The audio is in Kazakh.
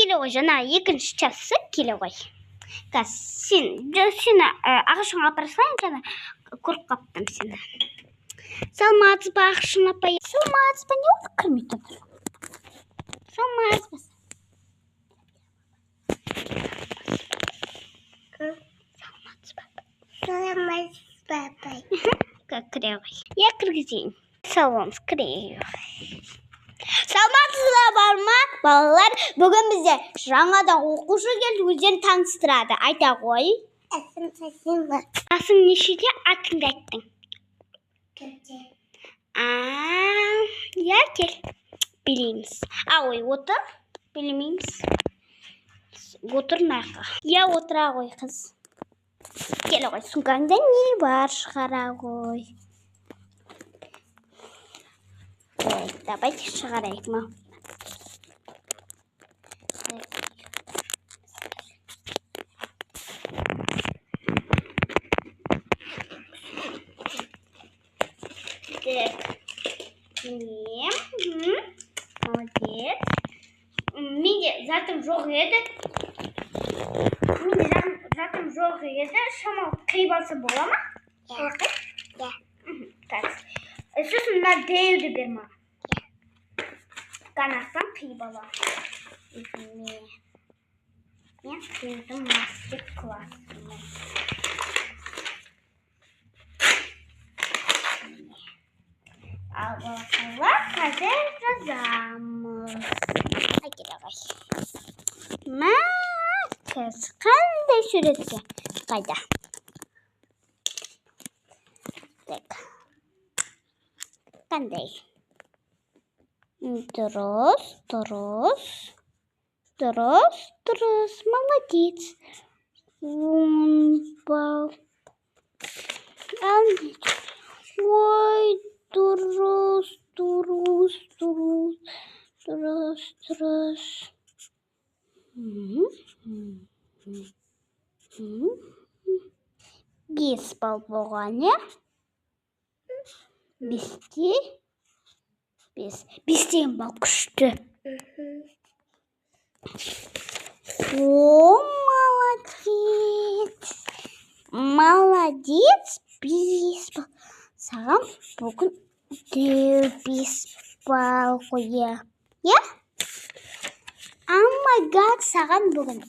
келе ғой, жаңа екінші часы келе ғой. Сен ағашыңа апара салайын, жаңа көріп қаптым сені. Салматсыз ба Ақшын апай? Салматсыз ба, не олды кірмей тұрды? Салматсыз ба? Кіре ғой. Я кіргізейін. Салонсыз кіре ғой. Салматсыздар бар ма, балалар? Бүгін бізде жаңадан оқушы келді, өздерін таныстырады. Айта ғой. Асың нешеде, атыңды айттың? Я кел. Білейміз. Ой, отыр. Білмейміз. Отыр наға. Я отыра ғой, қыз. Келе ғой, сумкаңда не бар, шығара ғой. Давайте шығарайық ма. Молодец. Менде затым жоқ еді. Шамал қиып алса бола ма? Да. Сосын мына дәуді бер маған. Қанақтан қиып аламын. Мен қиылдым мастер-классымын. Ал балақайлар, қазір жазамыз. Әкел ағай. Қыз қандай суретке? Қайда? Қандай? Дұрыс, молодец. 10 балл. Ой, дұрыс. 5 балл болған, е? 5-тен балл күшті. О, молодец. 5 балл. Саған бүгін 5 балл қоя. Я? Oh my god, саған бүгін